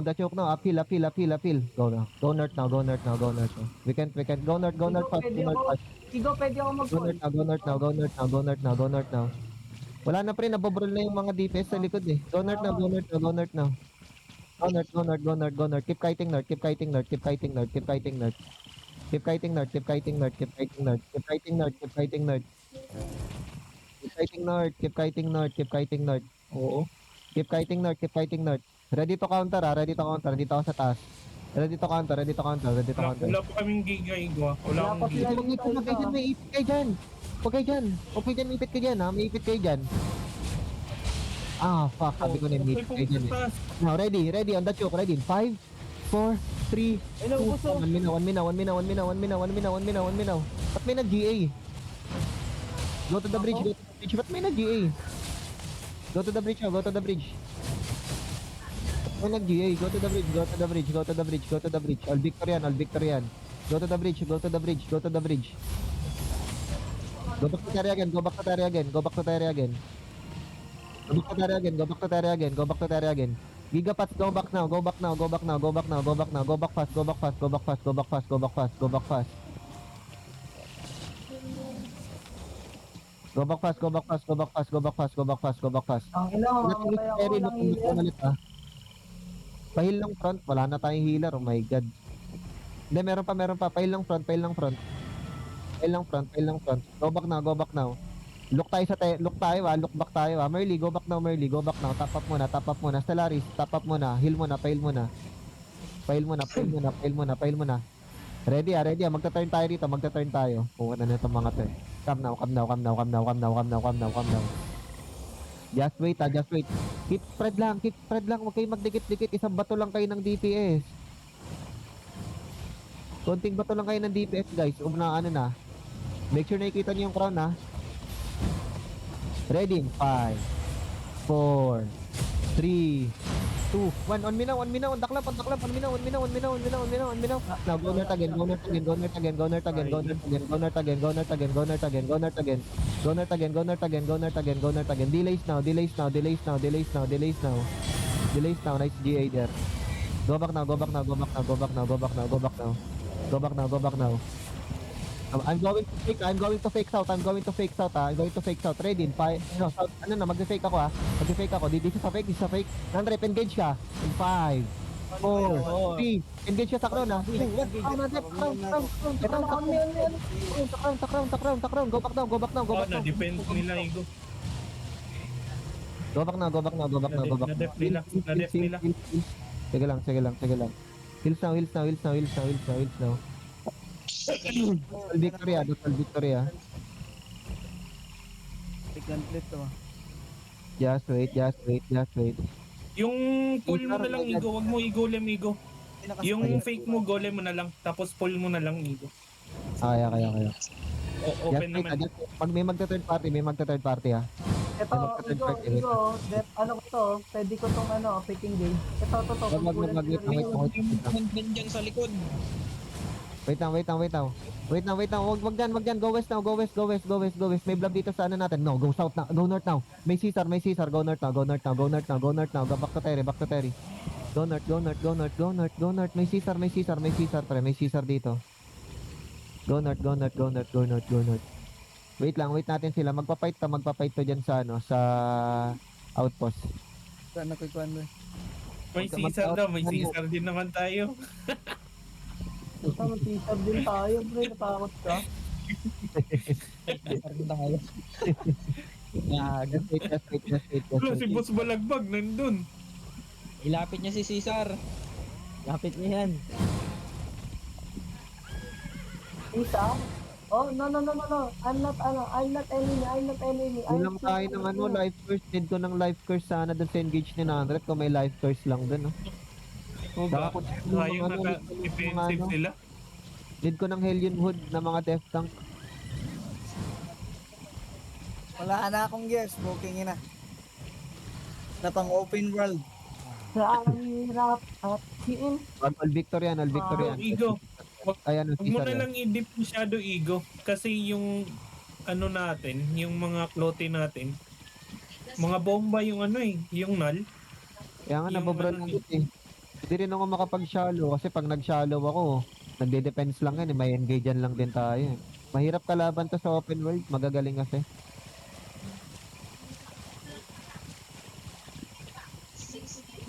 the choke now. Uphill. Go now. Go north now. We can go north fast. Igo, pwede ako mag-call. Go north now. Wala na pre, nabobrol na yung mga DPS sa likod eh. Go north now. Go north. Keep kiting north. Keep kiting north. Oo. Keep kiting north. Ready to counter. Dito ako sa taas. Ready to counter. Wala pa kaming giga, Igo. Wala akong giga. Huwag kayo dyan, may ipit kayo dyan. Huwag kayo dyan, may ipit kayo dyan ha. May ipit kayo dyan. Ah, fuck. Sabi ko na may ipit kayo dyan eh. Now, ready, on the choke. Ready, 5, 4, 3, 2, 1 minute. Ba't may nag-GA? Go to the bridge. Ba't may nag-GA? Go to the bridge. May nag-GA. Go to the bridge. All victory yan. Go to the bridge. Go back to Terry again. Gigapats, go back now. Go back fast. Ang ina, mamatay ako lang healer. Pahil lang front, wala na tayong healer. Oh my god. Hindi, meron pa. Pahil lang front. Go back now. Look back tayo. Merly, go back now. Top up muna. Stellaris, top up muna. Heal muna, pahil muna. Ready. Magta-turn tayo dito. Pumunta na itong mga to eh. Come now. Just wait. Keep spread lang. Huwag kayong magdikit-dikit. Isang bato lang kayo ng DPS. Konting bato lang kayo ng DPS guys. Na. Make sure nakikita niyo yung crown ha. Ready? 5, 4, 3, 2, 1. On me now. Taklap. 1 minute. Now, go north again. Delays now. Nice GA there. Go back now. I'm going to fake out. Ready? South. Mag-fake ako. Dito sa fake. Non-rep, engage ka. In 5, 4, 3. Engage ka sa crown ha. Crown. Go back now. Na-defend nila, Igo. Go back now. Na-def nila. Sige lang. Heals now. Total victory ah. Just wait. Yung pull mo na lang, Igo. Wag mo i-golem, Igo. Yung fake mo, golem mo na lang. Tapos pull mo na lang, Igo. Kaya. Open naman. Pag may magta-third party ah. Ito, Igo, ano ko to, pwede ko tong faking game. Ito. Nandiyan sa likod. Wait lang. Wag dyan. Go west. May blob dito sa ano natin. No, go south na. Go north now. May Caesar. Go north now. Go back to Terry. Go north. May Caesar dito. Go north. Wait natin sila. Magpa-fight to dyan sa outpost. May Caesar daw. May Caesar din naman tayo. Ito, mag-teaser din tayo, pre. Natakot ka. Just wait. Wala, si Boss Balagbag nandun. Ilapit niya si Cesar. Lapit niya yan. Isa? Oh, no. I'm not enemy. Kulang tayo ng life curse. Need ko ng life curse sana dun sa engage ni Nandret kung may life curse lang dun. O ba? Sayang naka-defensive sila. Need ko ng Hellion Hood na mga death tank. Wala na akong gears, booking na. Na pang open world. Hirap at hiin. All victory yan. Igo, wag mo na Caesar lang i-dip masyado, Igo. Kasi yung natin, yung mga clote natin, mga bomba yung yung null. Kaya nga Yung nabobrol ano, ng hit eh. Hindi rin ako makapag-shallow kasi pag nag-shallow ako, nagde-defense lang yan, may engage lang din tayo. Mahirap kalaban to sa open world, magagaling kasi.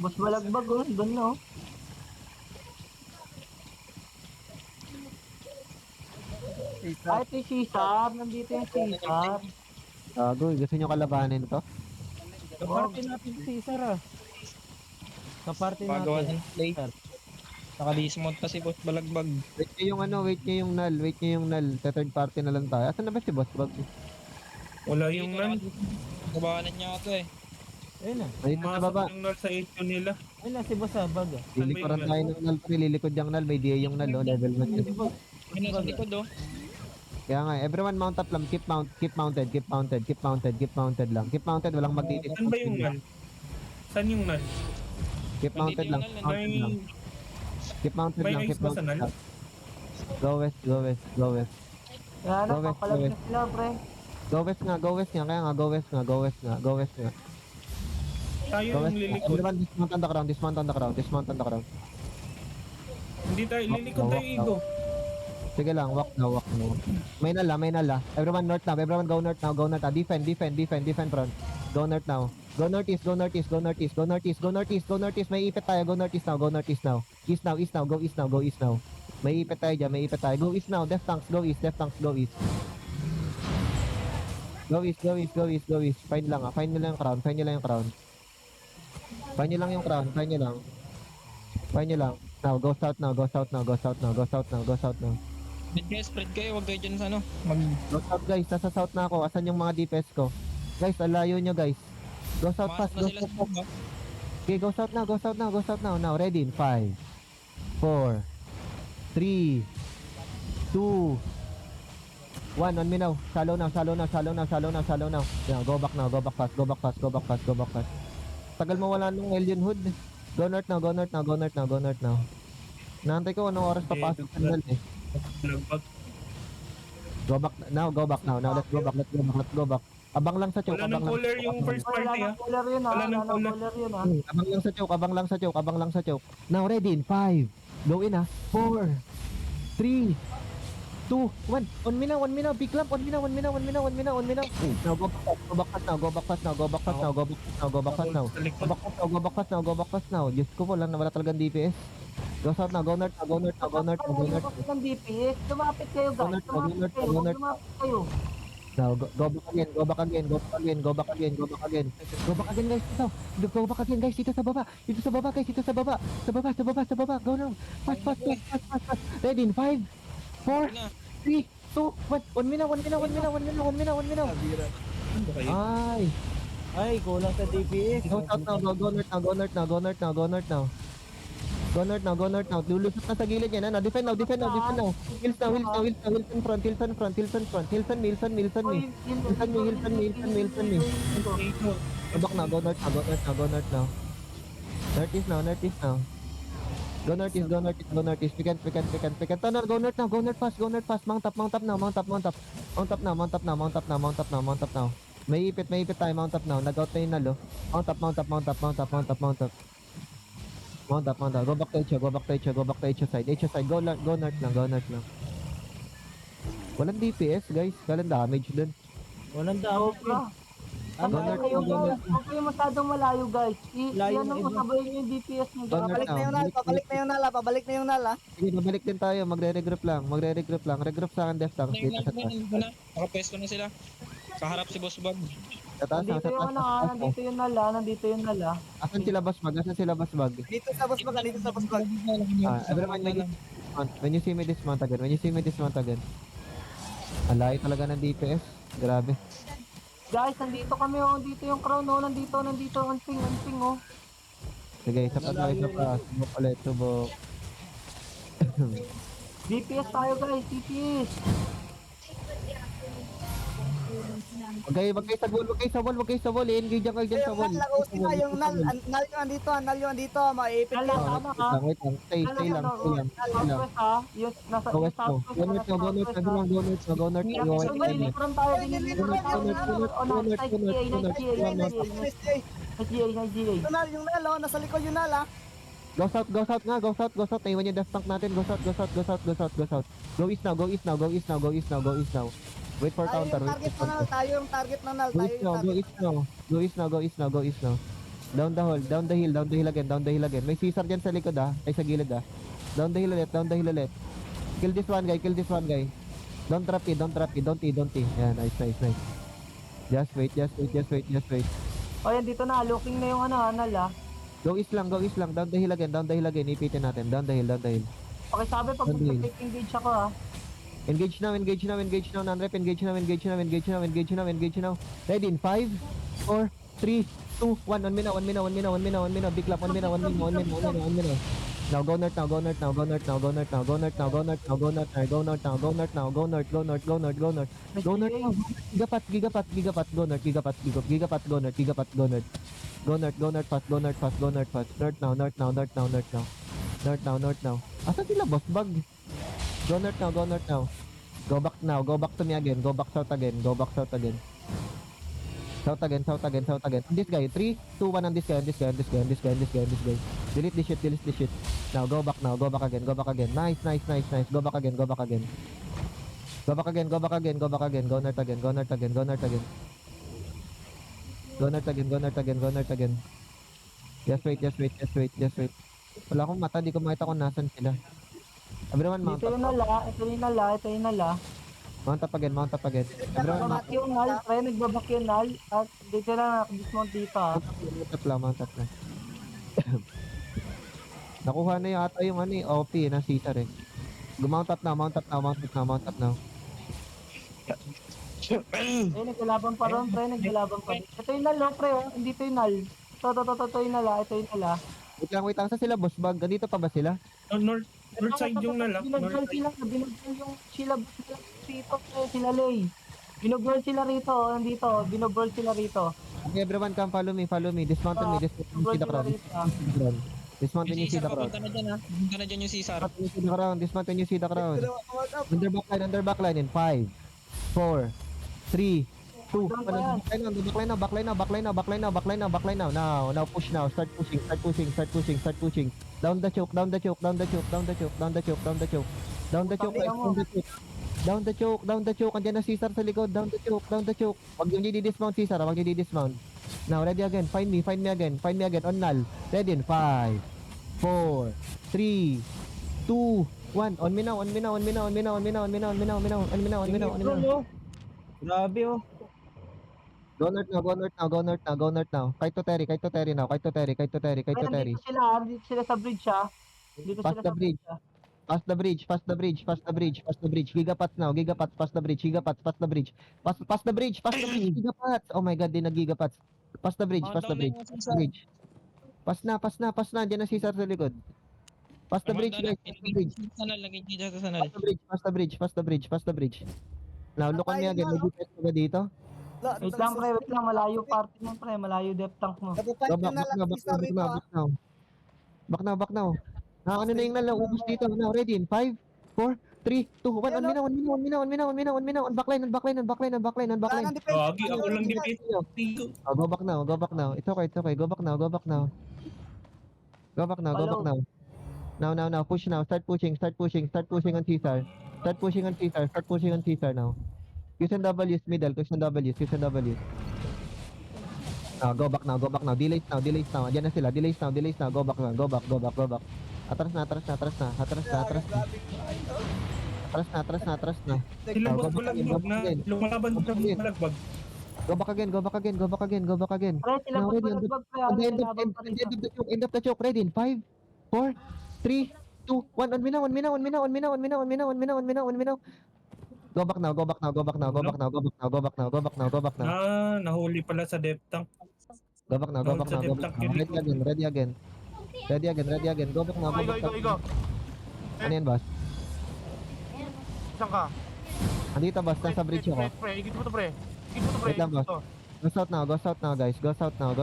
Boss balagbag oh, doon no. Ay, ito yung Caesar. Nandito yung Caesar. Gago, gusto nyo kalabanin to? Kaparty natin si Caesar ah. Kaparty Pagawa natin. ng play. Naka-dismount pa si Boss Balagbag. Wait nyo yung ano, wait nyo yung null, wait nyo yung null. Sa third party na lang tayo. Asan na ba si Boss Bug? Wala yung nan. Gabanan niya ito eh. Ayun na. Ayun na sa baba. Pumasok yung nan sa 8 nila. Ayun na si Boss ah, bag ah. Lilikuran tayo ng null, pre. Lilikod yung null. May DA yung null, oh. Level 1 yun. Ayun na sa likod oh. Kaya nga, everyone mount up lang. Keep mounted, keep mounted, keep mounted, keep mounted lang. Keep mounted, walang magdidit. Saan ba yung nan? Saan yung nan? Keep mounted lang. Nandito yung Keep mounted lang. May, Keep mounted may lang, ice keep ba sa mounted nan? lang. Go west, go west, go west. Yan, Go west, napapalag go na west. sila, pre. Go west nga, go west nga. Kaya nga, go west nga, go west nga, go west nga. Tayo Go yung west nga. lilikod. Everyone dismount on the ground, dismount on the ground, dismount on the ground. Hindi tayo, lilikod tayo Igo. Sige lang, walk now, walk now. May nala, may nala. Everyone north now, everyone go north now, go north now. Defend, defend, defend, defend front. Go north now. Go northeast, go northeast, go northeast, go northeast, go northeast, go northeast. May ipit tayo, go northeast now, go northeast now. East now, east now, go east now, go east now. May ipit tayo dyan, may ipit tayo. Go east now, death tanks, go east, death tanks, go east. Go east, go east, go east, go east. Find lang ah, find nyo lang yung crown, find nyo lang yung crown. Find nyo lang yung crown, find nyo lang. Find nyo lang. Now, go south now, go south now, go south now, go south now, go south now. Spread kayo, huwag kayo dyan sa ano. Go south guys, nasa south na ako. Asan yung mga DPS ko? Guys, alayo nyo guys. Go south fast, Pumasok na go sila south sa fast. baba. Okay, go south now, go south now, go south now. Now, ready in 5, 4, 3, 2, 1. On me now. Shallow now, shallow now, shallow now, shallow now, shallow now. Yeah, go back now, go back fast, go back fast, go back fast, go back fast. Tagal mo wala nung alien hood. Go north now, go north now, go north now, go north now. Naantay ko anong oras papasok sa null eh. Lagbag. Go back now, go back now. Now let's go back, let's go back, let's go back. Abang lang sa choke, Wala abang nang lang. caller yung first Wala party nang ah. cooler yun ah. Wala Wala nang nang cooler. cooler yun ah. Abang lang sa choke, abang lang sa choke, abang lang sa choke. Now ready in 5. Go in ah. 4, 3, 2, 1. On me now, on me now. Big lamp, on me now, on me now, on me now, on me now, on me now. Now go back fast now, go back fast now, go back fast now, go back fast now, go back fast now. Sa Go likod. back fast now, go back fast now, go back fast now. Diyos ko po lang, wala talagang DPS. Go south now, go north now, go north now, go north now, go north now. Ng DPS. Lumapit kayo guys. Lumapit kayo. Lumapit kayo. Now, go back again, go back again, go back again, go back again, go back again. Go back again guys, dito. Go back again guys, dito sa baba. Dito sa baba guys, dito sa baba. Sa baba, sa baba, sa baba. Go now. Fast, fast, fast, fast, fast, fast. Ready in 5, 4, 3, 2, 1. On me now, on me now, on me now, on me now, on me now, on me now. Ano ba kayo? Ay. Ay, kulang sa DPS. Go south now, go north now, go north now, go north now, go north now. Go north now, go north now. Lulusot na sa gilid yan. Ano? Defend now, defend now, defend now. Hills now, hills now, hills now. Hills in front, hills in front, hills in front. Hills on me, hills on me, hills on me. Hills on me, hills on me, hills on me, hills on me. Igo. Go back now, go north now, go north now, go north now. Northeast now, northeast now. Go northeast, go northeast, go northeast. We can. Tunnel, go north now, go north fast, go north fast. Mount up now, mount up. Mount up now, mount up now, mount up now, mount up now, mount up now. May ipit tayo, mount up now. Nag-out na yung nalo. Mount up. Mount up. Go back to HO, go back to HO side. HO side, go north lang. Walang DPS guys, walang damage dun. Walang daw. Sobra. Ano? Go north Kayo now, go guys. north. Huwag kayo masyadong malayo guys. Layo Yan na ang iba. masabayin nyo yung DPS nyo. Go north Pabalik now. na yung nal, pabalik na yung nal, pabalik na yung nal ah. Sige, babalik din tayo. Magre-regroup lang. Regroup sa akin, Death Tanks. Dito sa taas. Nakapwesto na sila. Kaharap si Boss Bag. Sa taas, Nandito yung ano ah. Nandito yung nala. Nandito yung nala. Asan sila boss bag? Asan sila boss bag? Dito sa boss bag, dito sa boss bag. Everyone, when you see me dismount again. Alay talaga ng DPS. Grabe. Guys, nandito kami oh. Nandito yung crown oh. Nandito. Unsing oh. Sige, isa pa. Subok ulit, subok. DPS tayo guys. DPS. Wag kayo sa wall. I-engage ang kayo dyan sa Yung wall. nal, nag-hosting na yung nal, nal yung andito, maipit Nala, yun. tama ka. Wait lang. Stay lang. Southwest ha. Yung nasa Go west mo. southwest Go north now, everyone. Go north now, go north. Dinilikuran tayo. Dinilikuran tayo. O na, GA. Yung nal, yung nal, oh, nasa likod yung nal ah. Go south nga, go south. Naiwan yung death tank natin. Go south. Go east now. Wait for Tayo counter. yung target ng null. Tayo yung target ng null. Go east now. Down the hill again. May Caesar dyan sa likod ay sa gilid Down the hill ulit. Kill this one guy. Don't trap it. Don't E. Yeah, nice. Just wait. O yan, dito na. Looking na yung anal. Go east lang. Down the hill again. Ipitin natin. Down the hill. Okay, sabi pag Ano yun? mag-take engage ako Engage now. Non-rep. Engage now. Ready in 5, 4, 3, 2, 1. 1 minute. Big clap. 1 minute. Now go north now. Go north. Go north. Gigapat. Go north. Fast. North now. Asa sila boss bag? Go north now. Go back now. Go back to me again. Go back south again. South again. This guy. 3, 2, 1 on this guy. Delete this shit. Now go back again. Nice. Go back again. Go north again. Just wait. Wala akong mata, di ko makita kung nasan sila. Everyone mount Ito up. yung nala. Mount up again. Everyone mount Nagbabak yung null, pre. Nagbabak yung null. At dito na dismount dito mount up lang. Nakuha na yung ata yung OP na Caesar Mount up now. Naglalaban pa ron, pre. Ito yung null, pre. Hindi ito yung null. Ito yung nala. Wait lang. Saan sila boss bag? Dito pa ba sila? North side yung nala. Binagol yung sila rito, pre. Sila Lay. Binagol sila rito. Nandito. Binagol sila rito. Okay, everyone come follow me. Dismount me. Binagol See the sila crowd. rito. Dismount Yung me. See Caesar, the crowd. papunta na dyan ha. Papunta na dyan yung Caesar. Dismount me. See the crowd. Dalawa, Under backline in 5, 4, 3, 2, backline now. Now push now. Start pushing. Down the choke. Andiyan na Caesar sa likod. Down the choke. Wag yung di-dismount Caesar. Now ready again. Find me again. On null. Ready in 5, 4, 3, 2, 1. On me now. Grabe oh. Go north now. Kite to Terry now. Kite to Terry. Dito sila sa bridge Pass the bridge. Pass the bridge. Gigapats now. Pass the bridge. Gigapats. Oh my god, di nagigapats. Pass the bridge. Pass na. Diyan na Caesar sa likod. Pass the bridge, guys. Lagay dito sa sanal. Pass the bridge. Now, look on me again. May defense ka ba dito? Wait lang, pre. Malayo party mo, pre. Malayo depth tank mo. Napapight na lang Caesar rito. Back now. Ano na yung nalaubos dito? Now, ready in 5, 4, 3, 2, 1. On me now. Backline. Wala nang defense. Agi, ako lang dipit. Oh, go back now. It's okay. Go back now. Now. Push now. Start pushing on Caesar. Start pushing on Caesar now. Use and W's middle. Use and W's. Go back now. Delays now. Diyan na sila. Delays now. Go back. Atras na. Sila boss balagbag na. Lumalaban sa balagbag. Go back again. Pre, sila Now, po ready, balagbag, pre. End of the choke. Ready in 5, 4, 3, 2, 1. On me now. Go back now. Nahuli pala sa depth tank. Go back now. Ready again. Go back now. Igo. Ano yan, boss? Saan ka? Andito, boss. Nasa bridge ako. Pre, igit mo to, pre. Wait lang, boss. Go south now, guys. Go south now.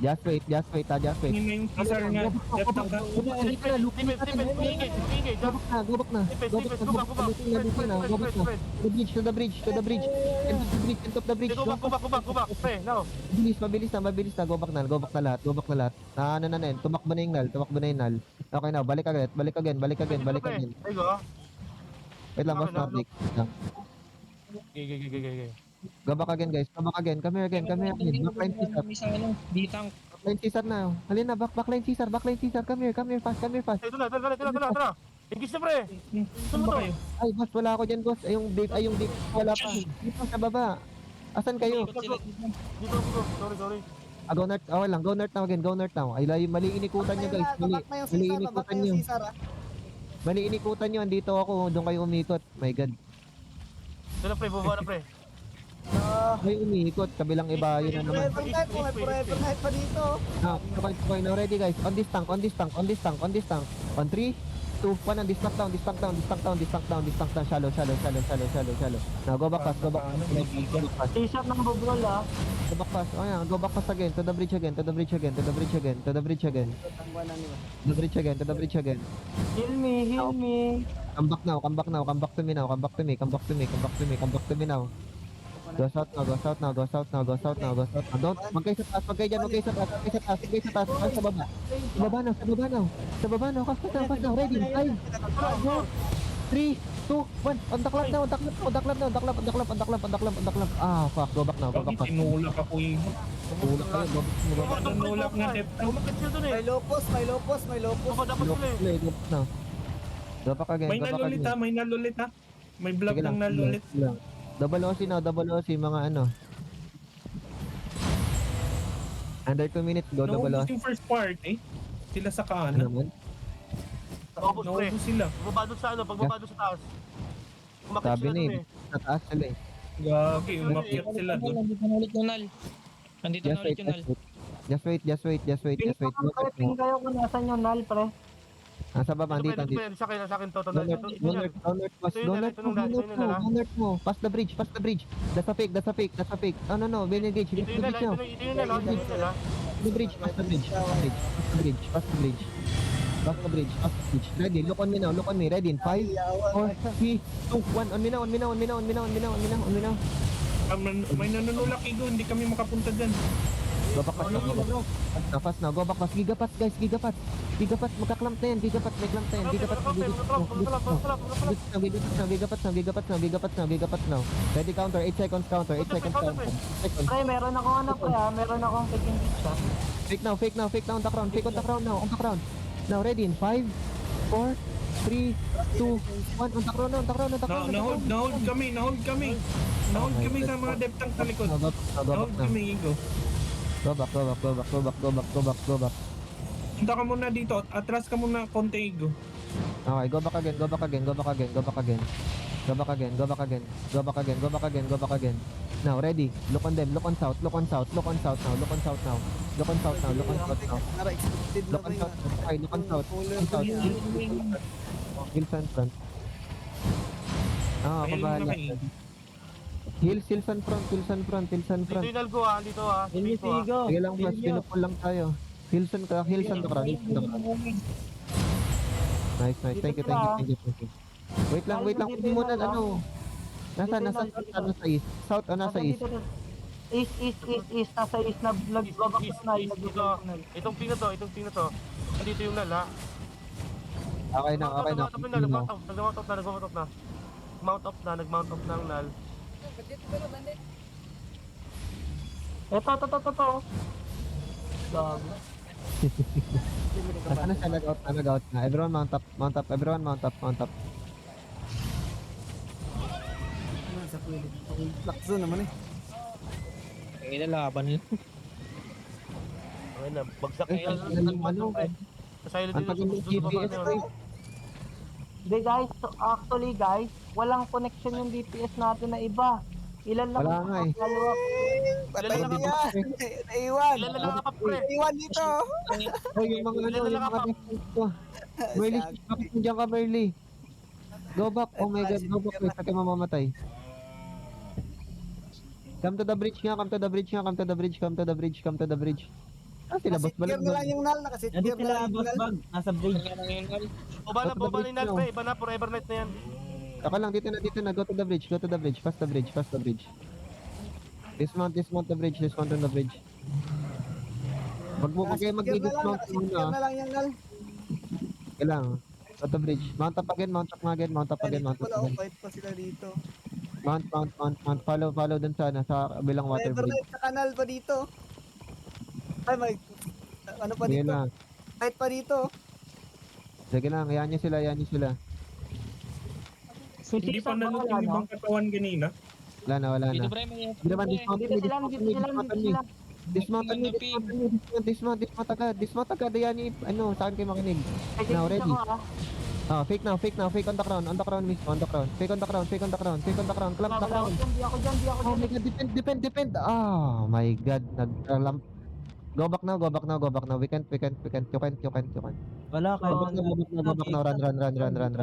Just wait, just wait, just wait. Tingin na yung Caesar nga. Left tank ka. Halika na, lupin Tipid, natin. tipid, engage. Go back na, go back na. Tipid, Go tipid, back na, go back, go back. Lupin na, go back na. To the bridge, to the bridge, to the bridge. End of the bridge, end of the bridge. Go back. Pre, now. Mabilis na, go back na lahat. Tumakbo na yung null. Okay na, balik again. Ay, go. Wait lang, boss, Nordic. Okay. Go back again, guys. Come here again. Backline Caesar. Isa ano, D-tank. Backline Caesar na. Halina, backline Caesar. Come here, fast. Ito na. Engage na, pre. Saan ba kayo? Ay, boss, wala ako dyan, boss. Ay, yung deep, wala pa. Dito sa baba. Asan kayo? Ikot sila. Dito. Sorry. Go north. Okay lang, go north now. Ay, mali inikutan nyo, guys. Mali inikutan nyo. Mali inikutan nyo. Andito ako. Doon kayo umikot. My God. Ito na, pre. Baba na, pre. May umikot. Kabilang iba. Yun na naman. Forever night pa dito. Okay, now ready, guys. On this tank. On 3, 2, 1, and distract down. Shallow. Now, go back fast. T-shirt ng bubrol Go back fast. Oh, yeah. Go back fast again. To the bridge again. Tangguan na nila. Heal me. Come back to me now. Go south now. Don't, magkay sa taas. Ay, sa baba now. Fast now. Ready? 5, 4, 3, 2, 1. On the clock now. Ah, fuck. Go back now. Bakit tinulak ako yung... Tulak kayo. Tinulak na depth tank. Umakit sila dun, eh. May low post. Dapat sila, eh. Go back now. Go back again. May nalulit ha. May vlog ng nalulit. Double OC now, mga ano. Under 2 minutes, go double Naubos OC. yung first part eh. Sila sa Ano kanan. naman? Naubos, pre. Naubos sila. Pagbaba doon sa taas. Umakit Sabi sila ni, dun, eh. sa taas sila eh. Gagi, umakyat sila doon. Nandito na ulit yung null. Nandito na ulit yung null. Just wait. Ping kayo kung nasan yung null, pre. Nasa baba, Ito, dito. pre, sa akin to. Go north mo. Pass the bridge. That's a fake. No, binengage. Ito yung nila, now. ito yung nila. Pass the bridge. Ready, look on me. Ready in 5, 4, 3, 2, 1. On me now. May nanunulak igo, hindi kami makapunta dyan. Go back fast now. Go back fast. Gigapat, guys. Magka-clamp na yan. May clamp na yan. Gigapat now. Ready, counter. 8 seconds counter. Pre, meron akong picking picture. Fake now. On the crown now. Now, ready in 5, 4, 3, 2, 1. On the crown. Nahold kami. Nahold kami sa mga depth tank sa likod. Nahold kami igo. Go back. Punta ka muna dito. Atras ka muna konti igo. Okay, go back again. Now, ready. Look on them. Look on south now. Look on south now. Nara, expected na Look on rin. south. Okay, look on south. Hills and front. Ah, ako Ayun bahala. na kayo. Hills and front. Dito yung nalgo, ha. Dito, ha. Dito, ha. Initigo. Sige lang, boss. Pinupul lang tayo. Hills and crown. Nice. Thank you. Wait lang. Hindi mo na ano. Nasa east. South o nasa east? East. Nasa east na nagbabak na null. Itong ping na to. Dito yung nal, ha. Okay na. Nag-mount off na. Nag-mount off na ang nal. Ito. Gago. Nasaan na siya? Nag-out na. Everyone mount up. Sa pwede. Black zone naman eh. Ang inalaban nila. Okay na. Bagsak Ay, kayo. ano? Silent Ang tagal ng GPS ko eh. Hindi guys, so actually guys, walang connection yung DPS natin na iba. Ilan lang Wala nga eh. dalawa. Patay Ilan na lang yan. Naiwan. Ilan na lang ka, pre? Naiwan dito. Oh, yung mga defense ko. Merly, bakit nandiyan ka, Merly? Go back. Oh my God, go back. Sa kayo mamamatay. Come to the bridge nga. Ah, sila boss Nakasit gear na lang balik. yung null. Nakasit Nandito gear na sila lang yung boss null. bag. Nasa bridge. Kaya lang yun, Nal. Baba na, baba na yung null, pre. Iba na, forever night na yan. Ako lang, dito na. Go to the bridge, pass the bridge. Dismount the bridge, dismount on the bridge. Wag kayo Nakasit gear na lang. mag-dismount Nakasit muna. gear na lang yung null. Kailang. Go to bridge. Mount up again. Ay, dito pala. Fight pa sila dito. Mount. Follow dun sa kabilang water Forever bridge. night sa kanal pa dito. Ay, may... Ano pa Sige dito? lang. Fight pa dito. Sige lang, hayaan nyo sila. Hindi pa nalot yung ibang katawan kanina. Wala na. Dito, pre, may... Hindi naman, dismount Dito sila, dito sila. Dismount agad. Hayaan nyo, saan kayo makinig? Ay, Now, dito ready. ako Fake now. Fake on the crown mismo, on the crown. Fake on the crown. Clap the crown. Di ako dyan. Oh my god, defend. Oh my god, nagkalamp. Go back now. We can't. You can't. Wala Go back now. Run.